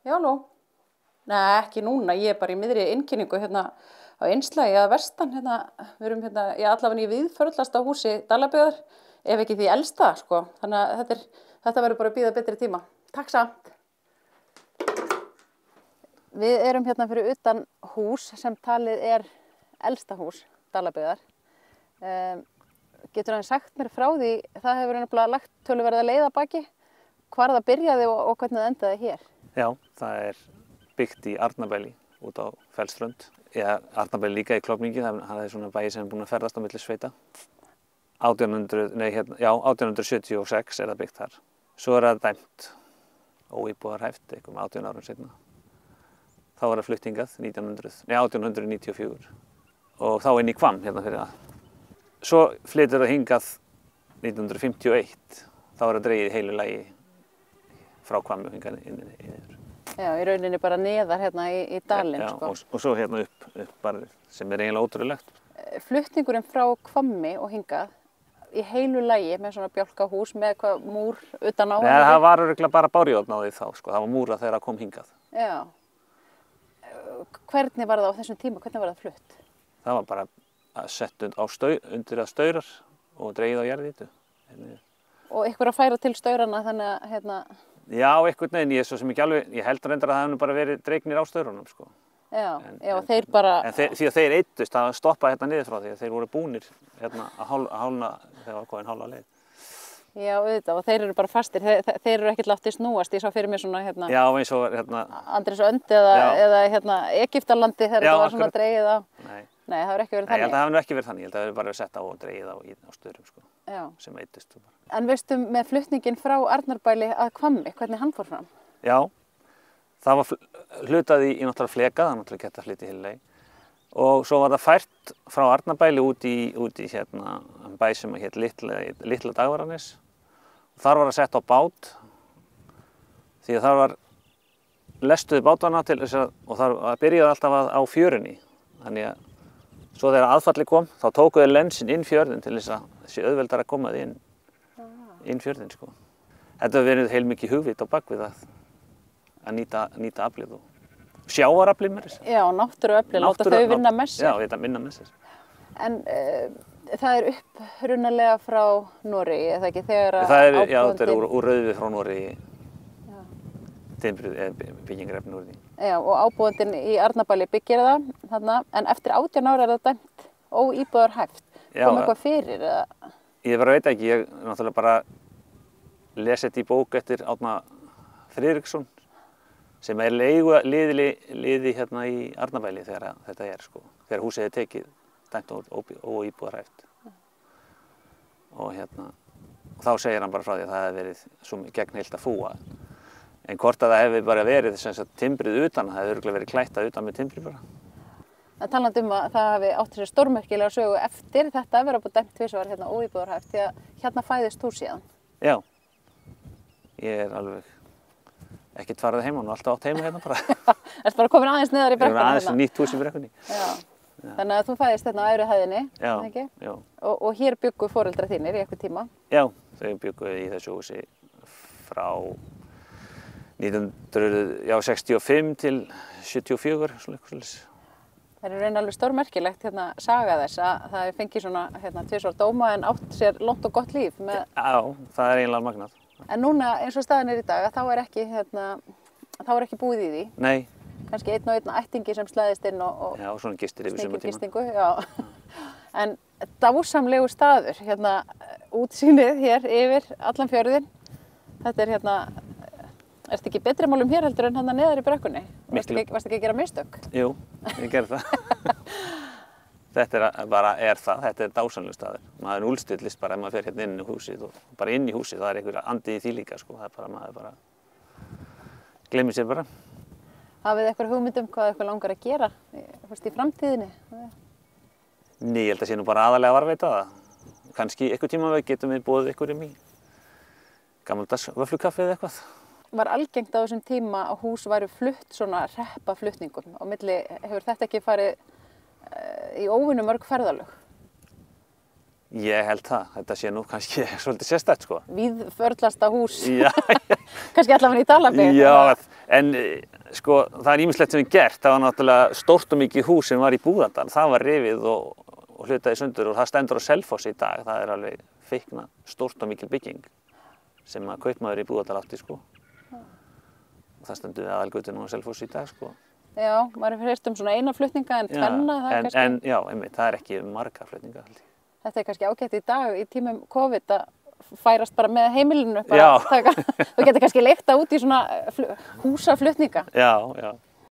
Já, nú. Nei, ekki núna, ég bara í miðri innkynningu hérna á Einslagi að vestan hérna, við erum hérna, allavega í viðförlasta húsi Dalabyggðar, ef ekki því elsta, sko. Þannig að þetta verður bara að bíða betri tíma. Takk samt. Við erum hérna fyrir utan hús sem talið elsta hús Dalabyggðar. Getur hann sagt mér frá því, það hefur nefnilega lagt töluverða leið að baki, hvar það byrjaði og hvernig það endaði hér? Já, það byggt í Arnarbæli út á Fellsströnd. Arnarbæli líka í Klofningi, það svona bæi sem búin að ferðast á milli sveita. 1876 það byggt þar. Svo það dæmt óíbúðarhæft, einhverjum 18 árum seinna. Þá það flutt hingað 1894 og þá inn í Hvamm hérna fyrir það. Svo flytur það hingað 1951, þá það dregið heilu lagi frá Hvammi hingað inn yfir. Já, í rauninni bara neðar hérna í dalinn, sko. Og svo hérna upp bara, sem eiginlega ótrúlegt. Flutningurinn frá Hvammi og hingað í heilu lagi með svona bjálkahús með eitthvað múr utan á. Nei, það var örugglega bara bárjóðn á því þá, sko. Það var múra þegar það kom hingað. Já. Hvernig var það á þessum tíma? Hvernig var það flutt? Það var bara sett undir að staurar og dregið á jarðýtu. Og ykkur að færa til staurana þannig að hérna... Já, einhvern veginn, ég held reyndar að það hefði bara verið dregnir á staurunum, sko. Já, þeir bara... Því að þeir eittust að stoppa hérna niður frá því að þeir voru búnir hérna að hálna, þegar var komin hálfa leið. Já, auðvitað, og þeir eru bara fastir, þeir eru ekkert látið snúast, ég sá fyrir mér svona hérna... Já, eins og hérna... Andrés Önd eða hérna Egyptalandi þegar þetta var svona dregið á... Nei, það hefur ekki verið þannig. Nei, ég held að það hefur ekki verið þannig, ég held að það hefur bara verið sett á og dregið á stöðum, sko. Já. Sem eittust. En veistu með flutninginn frá Arnarbæli að Hvammi, hvernig hann fór fram? Já, það var hlutað í náttúrulega fleka, það náttúrulega geta flytið heilulegi. Og svo var það fært frá Arnarbæli út í hérna bæ sem hét Litla Dagvaranes. Þar var það sett á bát, því að þar var lestuði bátana til þess að, og það byrjaði alltaf á fjörunni. Þannig að svo þegar aðfalli kom, þá tókuðu lensin inn fjörðin til þess að þessi auðveldar að koma inn fjörðin, sko. Þetta hefur verið heilmikið hugvit á bakvið að nýta aflið og sjávaraflið með þess. Já, náttúruaflið, láta þau vinna með sér. Já, þetta vinna með sér. En það upprunalega frá Noregi, eða ekki, þegar Já, þetta úr rauðið frá Noregi, byggingarefni úr því. Já, og ábúandinn í Arnarbæli byggir það þarna, en eftir 18 ára það dæmt óíbúðarhæft. Kom eitthvað fyrir, eða? Ég veit ekki, ég náttúrulega bara lesi þetta í bók eftir Árna Friðriksson, sem liði hérna í Arnarbæli þegar þetta sko. Þegar húsið tekið dæmt óíbúðarhæft. Og þá segir hann bara frá því að það hefði verið svo gegnheilt að fúa. En hvort að það hefði bara verið sem sagt timbrið utan, það hefði örugglega verið klættað utan með timbri bara. Það talandi að það hefði átt sér stórmerkilega sögu eftir þetta að vera búið dæmt tvisvar hérna óíbúðarhæft, því að hérna fæðist þú síðan. Já. Ég alveg ekkert farið heima, alltaf átt heima hérna bara. Ertu bara komin aðeins neðar í brekkunni hérna? Aðeins nýtt hús í brekkunni. Já. Þannig að þú fæðist hérna á efri hæðinni, ekki? Já. Og hér bjuggu foreldrar þínir í eitthvað tíma? Já, þau bjuggu í þessu húsi frá 1965 til 74, svona eitthvað. Það raun alveg stórmerkilegt hérna saga þess að það fengi svona tvisvar dóma en átt sér langt og gott líf með... Já, það eiginlega magnað. En núna eins og staðan í dag að þá ekki búið í því. Nei. Kannski einn og einn ættingi sem slæðist inn og já, svona gistir yfir sumartíma. Gistingu, já. En dásamlegu staður, útsýnið hér yfir allan fjörðinn. Þetta ertu ekki betri málum hér heldur en neðar í brekkunni? Varstu ekki að gera mistök? Jú, ég gerði það. Þetta er dásamlegur staður. Maður úlstillist bara ef maður fer hérna inn í húsið og bara inn í húsið, það er einhver andi í því líka, sko. Það er bara, maður bara gleymir sér bara. Hafið þið eitthvað hugmynd hvað eitthvað langar að gera í framtíðinni? Nei, ég held að sé nú bara aðalega að varðveita það. Kannski einhver tíma getum við boðið einhverjum í gamaldags vöfflukaffi eða eitthvað. Var algengt á þessum tíma að hús væru flutt svona hreppaflutningum á milli, hefur þetta ekki farið í óvinnu mörg ferðalög? Ég held það, þetta sé nú kannski svolítið sérstætt, sko. Víðförlasta hús, já. Kannski allavega í Dalabyggð. Já, en Sko, það er ýmislegt sem við gert. Það var náttúrulega stórt og mikið hús sem var í Búðardal. Það var rifið og hlutaði sundur og það stendur á Selfossi í dag. Það er alveg feikna stórt og mikil bygging sem að kaupmaður í Búðardal átti, sko. Og það stendur við aðalgötunum á Selfossi í dag, sko. Já, maður hefur heyrt svona eina flutninga en tvenna, það er kannski... Já, einmitt, það er ekki marga flutninga, held ég. Þetta er kannski ágætt í dag, í tímum COVID, að færast bara með heimilinu. Já. Þú getur kannski leikta út í svona húsaflutninga. Já, já.